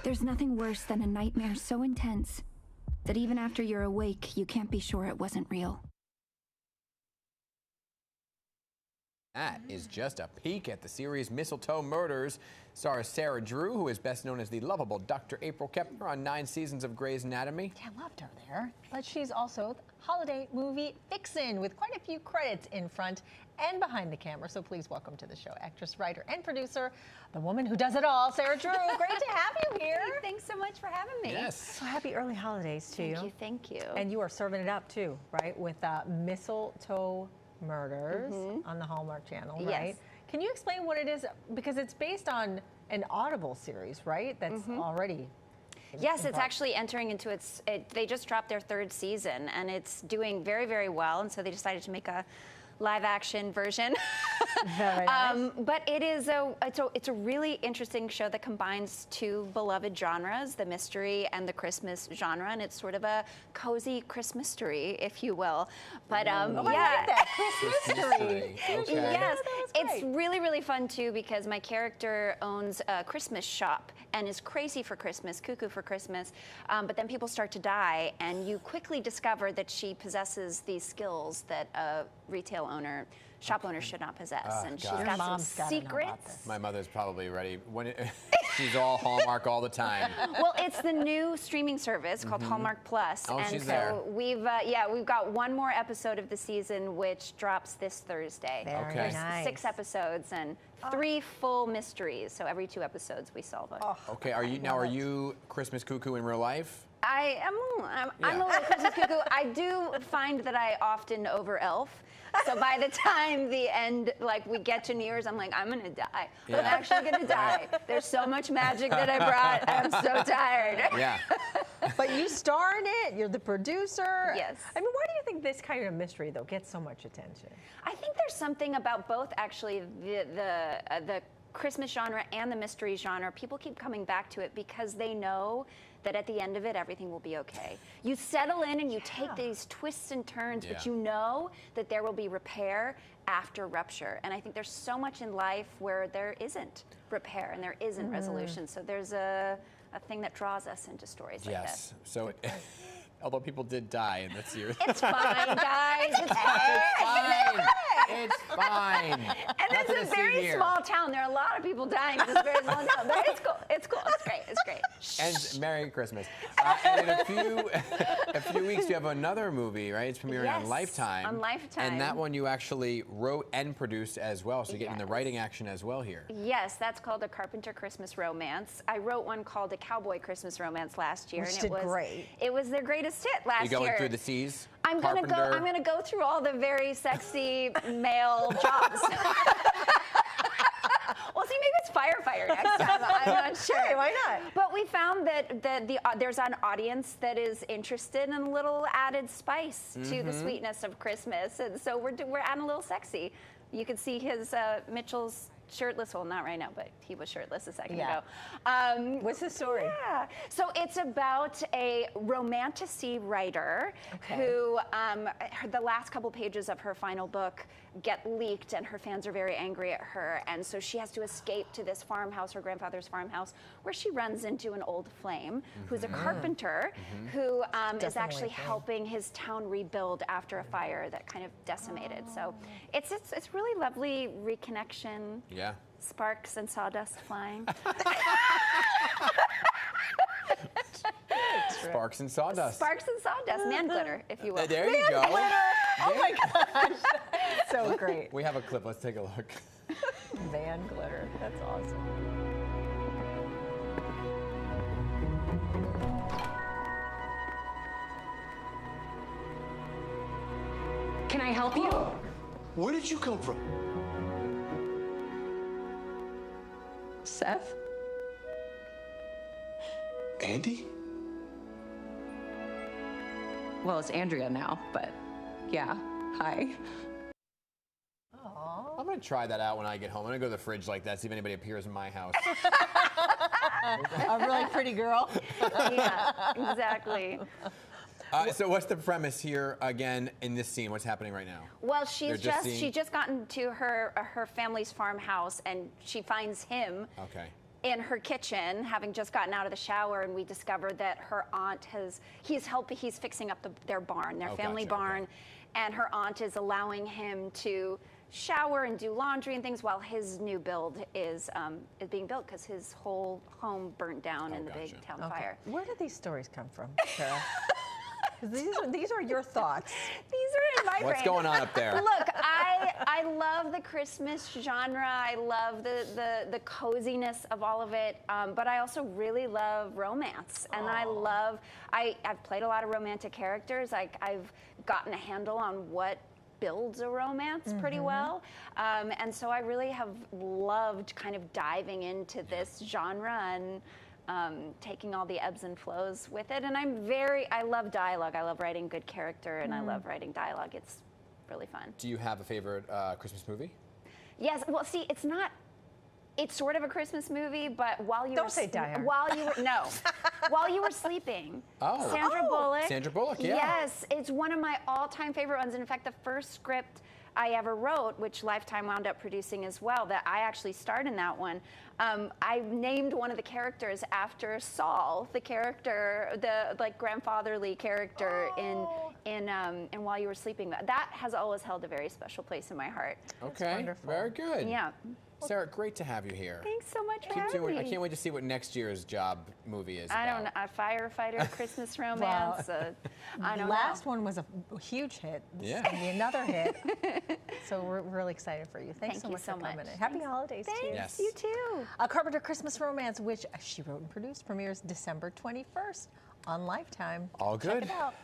There's nothing worse than a nightmare so intense that even after you're awake, you can't be sure it wasn't real. That is just a peek at the series Mistletoe Murders. Stars Sarah Drew, who is best known as the lovable Dr. April Kepner on 9 seasons of Grey's Anatomy. Yeah, loved her there. But she's also the holiday movie vixen with quite a few credits in front and behind the camera. So please welcome to the show actress, writer, and producer, the woman who does it all, Sarah Drew. Great to have you here. Hey, thanks so much for having me. Yes. So happy early holidays to you. Thank you. And you are serving it up too, right? With Mistletoe Murders on the Hallmark channel, right? Yes. Can you explain what it is? Because it's based on an Audible series, right? That's already. Yes, it's actually entering into they just dropped their 3rd season and it's doing very, very well. And so they decided to make a live action version. Very nice. But it's a really interesting show that combines 2 beloved genres, the mystery and the Christmas genre, and it's sort of a cozy Christmas story, if you will. But I like that Christmas story. Okay. Yes, it's it's really, really fun too because my character owns a Christmas shop and is crazy for Christmas, cuckoo for Christmas. But then people start to die, and you quickly discover that she possesses these skills that a retail shop owner should not possess, and she's got some secrets. My mother's probably ready. She's all Hallmark all the time. Well, it's the new streaming service called Hallmark Plus, Oh, and she's so there. we've got 1 more episode of the season, which drops this Thursday. Very Okay. nice. 6 episodes and 3 full mysteries. So every 2 episodes we solve it. Okay, are you Christmas cuckoo in real life? I'm a little Christmas cuckoo. I do find that I often over elf. So by the time the end, like we get to New Year's, I'm like, I'm gonna die. Yeah. I'm actually gonna die. There's so much magic that I brought. I'm so tired. Yeah. But you star in it. You're the producer. Yes. I mean, why do you think this kind of mystery though gets so much attention? I think there's something about both, actually, the Christmas genre and the mystery genre. People keep coming back to it because they know that at the end of it, everything will be okay. You settle in and you take these twists and turns, but you know that there will be repair after rupture. And I think there's so much in life where there isn't repair and there isn't resolution. So there's a thing that draws us into stories like Yes. So, although people did die in this year. that. It's fine, guys. It's It's fine. It's fine. And Nothing to it's a see very here. small town. There are a lot of people dying in this very small town. But it's cool. It's cool. It's great. It's great. And Merry Christmas. And in a few weeks, you have another movie, right? It's premiering on Yes, Lifetime. on Lifetime. And that one you actually wrote and produced as well, so you're getting the writing action as well here. Yes, that's called a Carpenter Christmas Romance. I wrote one called a Cowboy Christmas Romance last year, Which and did great. It was their greatest hit last You going year. through the seas? I'm gonna go through all the very sexy male jobs. Well, see, maybe it's firefighter next time. I'm not sure. Hey, why not? But we found that there's an audience that is interested in a little added spice to the sweetness of Christmas, and so we're adding a little sexy. You can see his Mitchell's shirtless. Well, not right now, but he was shirtless a second ago. What's the story? Yeah. So it's about a romantasy writer who, the last couple pages of her final book get leaked, and her fans are very angry at her, and so she has to escape to this farmhouse, her grandfather's farmhouse, where she runs into an old flame who's a carpenter who is actually helping his town rebuild after a fire that kind of decimated. So it's really lovely reconnection. Yeah. Sparks and sawdust flying. Sparks and sawdust. Sparks and sawdust, man glitter, if you will. There you go. Oh my gosh. So great. We have a clip. Let's take a look. Van glitter. That's awesome. Can I help you? Where did you come from? Seth? Andy? Well, it's Andrea now, but yeah. Hi. I'm going to try that out when I get home. I'm going to go to the fridge like that, see if anybody appears in my house. A really pretty girl. Yeah, exactly. So what's the premise here again in this scene? What's happening right now? Well, she's just gotten to her family's farmhouse, and she finds him. Okay. in her kitchen, having just gotten out of the shower, and we discovered that her aunt he's fixing up their barn, their family barn, okay. And her aunt is allowing him to shower and do laundry and things while his new build is being built because his whole home burnt down in the big town fire. Where did these stories come from, Sarah? These are your thoughts. These are in my brain. What's going on up there? Look, I love the Christmas genre. I love the coziness of all of it. But I also really love romance. And I've played a lot of romantic characters. I've gotten a handle on what builds a romance pretty well. And so I really have loved kind of diving into this genre and taking all the ebbs and flows with it. And I love dialogue. I love writing good character, and I love writing dialogue. It's really fun. Do you have a favorite Christmas movie? Yes. Well, see, it's sort of a Christmas movie, but while you Don't say Die Hard. while you were sleeping, Sandra Bullock. Sandra Bullock, yeah. Yes, it's one of my all-time favorite ones. And in fact, the first script I ever wrote, which Lifetime wound up producing as well, that I actually starred in that one. I named one of the characters after Saul, the character, the grandfatherly character in While You Were Sleeping. That has always held a very special place in my heart. Okay, very good. Yeah. Sarah, great to have you here. Thanks so much for having me. I can't wait to see what next year's job movie is I about. don't know, a firefighter Christmas romance. I don't know. Last one was a huge hit. This is gonna be another hit. So we're really excited for you. Thanks so much for coming in. Happy holidays to you. Thanks, you too. A Carpenter Christmas Romance, which she wrote and produced, premieres December 21st on Lifetime. All good. Check it out.